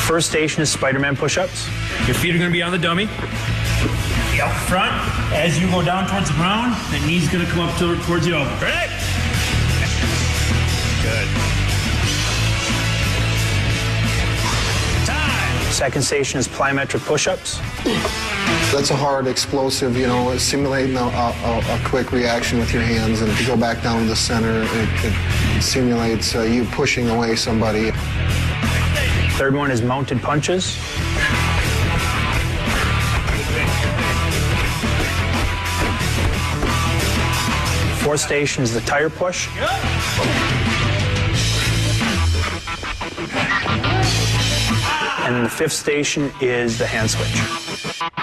First station is Spider-Man push-ups. Your feet are going to be on the dummy. Up front, as you go down towards the ground, that knee's going to come up towards the elbow. Ready? Good. Time. Second station is plyometric push-ups. That's a hard, explosive, simulating a quick reaction with your hands. And if you go back down to the center, it simulates you pushing away somebody. Third one is mounted punches. Fourth station is the tire push. And then the fifth station is the hand switch.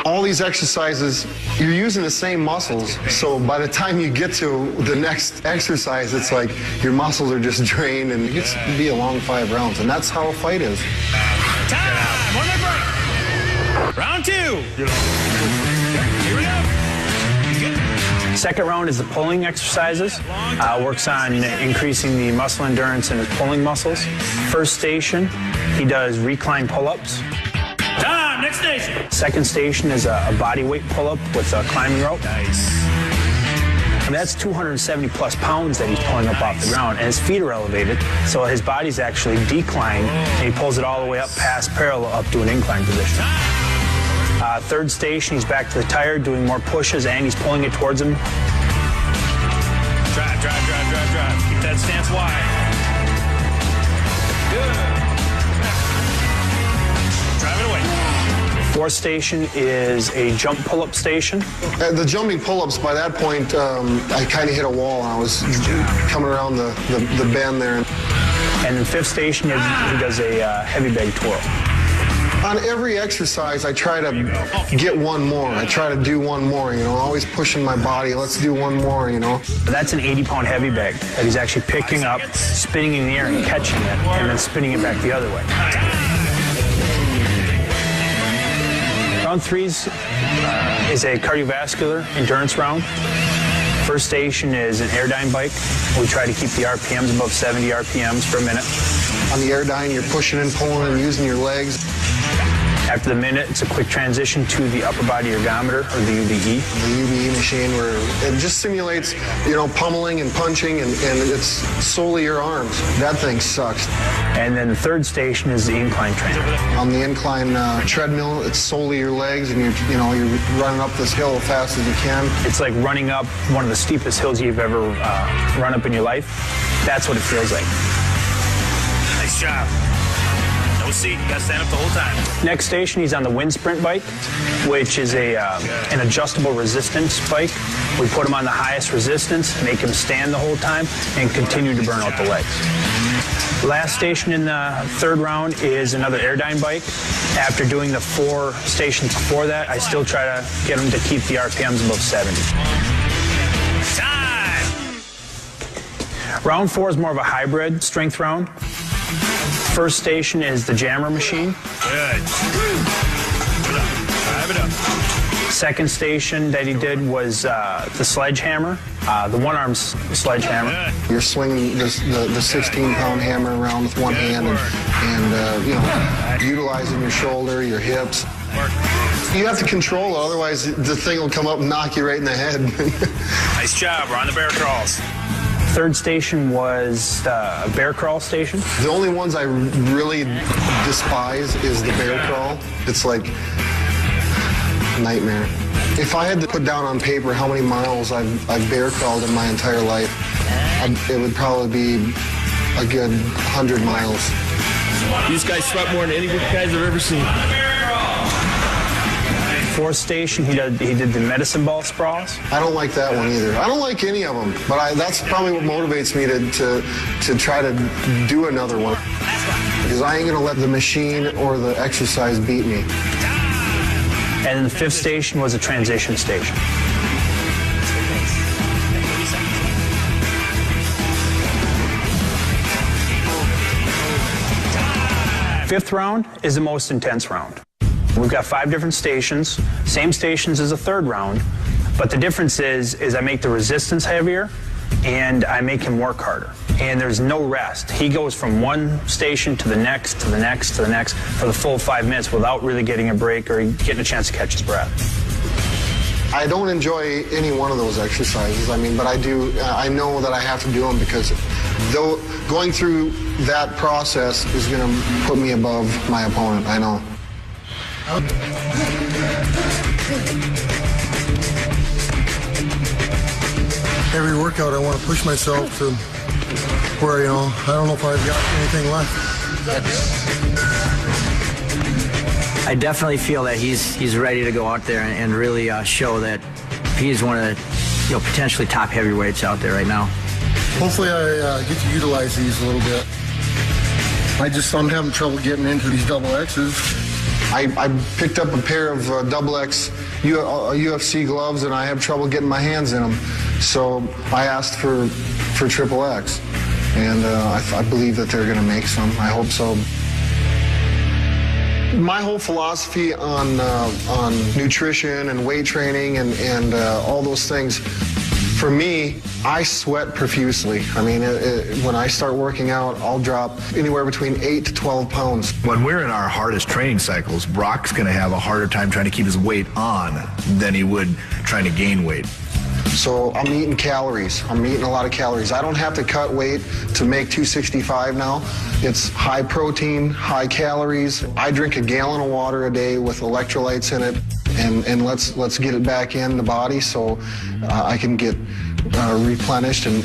All these exercises, you're using the same muscles, so by the time you get to the next exercise, it's like your muscles are just drained, and it gets to be a long 5 rounds, and that's how a fight is. Time! 1 minute break! Round 2! Here we go! Second round is the pulling exercises. Works on increasing the muscle endurance in his pulling muscles. First station, he does recline pull-ups. Time! Next station! Second station is a body weight pull-up with a climbing rope. Nice. And that's 270 plus pounds that he's pulling up off the ground, and his feet are elevated, so his body's actually declined, and he pulls it all the way up past parallel up to an incline position. Third station, he's back to the tire, doing more pushes, and he's pulling it towards him. Drive. Keep that stance wide. Good. Drive it away. Fourth station is a jump pull-up station. The jumping pull-ups, by that point, I kind of hit a wall, and I was coming around the bend there. And the fifth station, he does a heavy bag twirl. On every exercise, I try to get one more. I try to do one more, always pushing my body. Let's do one more, That's an 80-pound heavy bag that he's actually picking up, spinning in the air and catching it, and then spinning it back the other way. Round 3 is a cardiovascular endurance round. First station is an Airdyne bike. We try to keep the RPMs above 70 RPMs per minute. On the Airdyne, you're pushing and pulling and using your legs. After the minute, it's a quick transition to the upper body ergometer, or the UBE. The UBE machine, where it just simulates, pummeling and punching, and it's solely your arms. That thing sucks. And then the third station is the incline trainer. On the incline treadmill, it's solely your legs, and you're running up this hill as fast as you can. It's like running up one of the steepest hills you've ever run up in your life. That's what it feels like. Nice job. No seat. You got to stand up the whole time. Next station, he's on the wind sprint bike, which is an adjustable resistance bike. We put him on the highest resistance, make him stand the whole time, and continue to burn out the legs. Last station in the third round is another Airdyne bike. After doing the 4 stations before that, I still try to get him to keep the RPMs above 70. Time! Round 4 is more of a hybrid strength round. First station is the jammer machine. Good. Drive it up. Second station that he did was the sledgehammer, the one-arm sledgehammer. Good. You're swinging the 16-pound hammer around with one hand and utilizing your shoulder, your hips. You have to control it, otherwise the thing will come up and knock you right in the head. Nice job. We're on the bear crawls. Third station was a bear crawl station. The only ones I really despise is the bear crawl. It's like nightmare. If I had to put down on paper how many miles I've bear crawled in my entire life, it would probably be a good 100 miles. These guys sweat more than any of you guys I've ever seen. Fourth station, he did the medicine ball sprawls. I don't like that one either. I don't like any of them, but that's probably what motivates me to try to do another one. Because I ain't gonna let the machine or the exercise beat me. And then the fifth station was a transition station. Fifth round is the most intense round. We've got 5 different stations, same stations as the third round, but the difference is I make the resistance heavier and I make him work harder. and there's no rest. He goes from one station to the next, to the next, to the next for the full 5 minutes without really getting a break or getting a chance to catch his breath. I don't enjoy any one of those exercises. I mean, but I do. I know that I have to do them because though going through that process is going to put me above my opponent. I know. Every workout, I want to push myself to where, you know, I don't know if I've got anything left. I definitely feel that he's ready to go out there and really show that he's one of the potentially top heavyweights out there right now. Hopefully I get to utilize these a little bit. I'm having trouble getting into these double X's. I picked up a pair of double X UFC gloves, and I have trouble getting my hands in them. So I asked for triple X, and I believe that they're going to make some. I hope so. My whole philosophy on nutrition and weight training and all those things, for me, I sweat profusely. I mean, when I start working out, I'll drop anywhere between 8 to 12 pounds. When we're in our hardest training cycles, Brock's going to have a harder time trying to keep his weight on than he would trying to gain weight. So I'm eating calories. I'm eating a lot of calories. I don't have to cut weight to make 265 now. It's high protein, high calories. I drink a gallon of water a day with electrolytes in it, and let's get it back in the body so I can get replenished and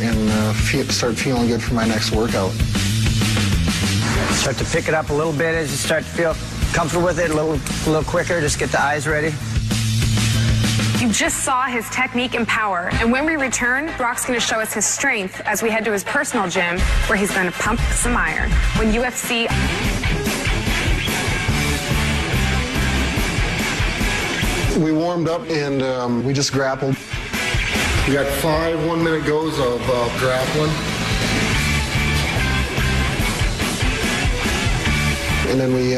start feeling good for my next workout. Start to pick it up a little bit as you start to feel comfortable with it, a little quicker. Just get the eyes ready. You just saw his technique and power, and when we return, Brock's going to show us his strength as we head to his personal gym where he's going to pump some iron. When UFC... We warmed up and we just grappled. We got 5 1-minute goes of grappling. And then we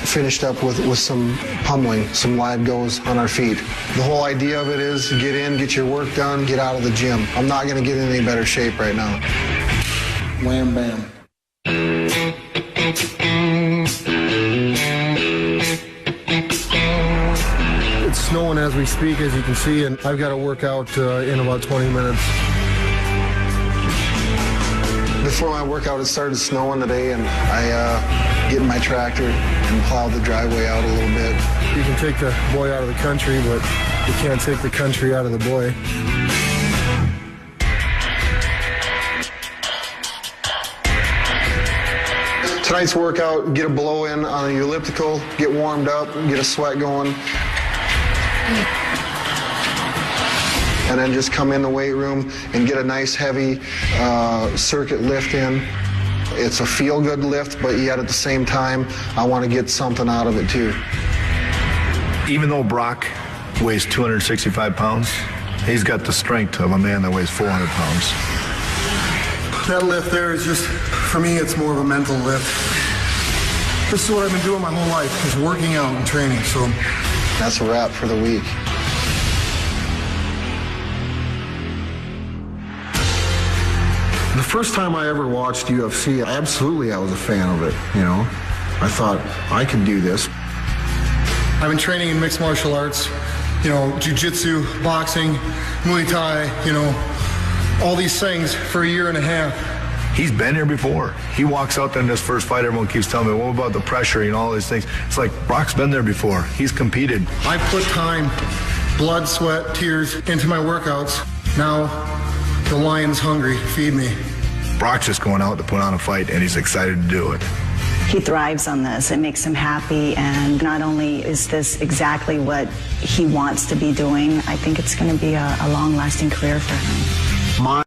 finished up with some pummeling, some live goes on our feet. The whole idea of it is get in, get your work done, get out of the gym. I'm not going to get in any better shape right now. Wham, bam. It's snowing as we speak, as you can see, and I've got to work out in about 20 minutes. Before my workout, it started snowing today, and I get in my tractor and plow the driveway out a little bit. You can take the boy out of the country, but you can't take the country out of the boy. Tonight's workout, get a blow in on the elliptical, get warmed up, get a sweat going. And then just come in the weight room and get a nice heavy circuit lift in. It's a feel-good lift, but yet at the same time, I want to get something out of it too. Even though Brock weighs 265 pounds, he's got the strength of a man that weighs 400 pounds. That lift there is just, for me, it's more of a mental lift. This is what I've been doing my whole life, is working out and training, so. That's a wrap for the week. The first time I ever watched UFC, absolutely I was a fan of it, you know. I thought, I can do this. I've been training in mixed martial arts, you know, jiu-jitsu, boxing, Muay Thai, you know, all these things for a year and a half. He's been here before. He walks out there in his first fight, everyone keeps telling me, what about the pressure and all these things? It's like, Brock's been there before. He's competed. I put time, blood, sweat, tears into my workouts. Now, the lion's hungry. Feed me. Brock's just going out to put on a fight, and he's excited to do it. He thrives on this. It makes him happy, and not only is this exactly what he wants to be doing, I think it's going to be a long-lasting career for him.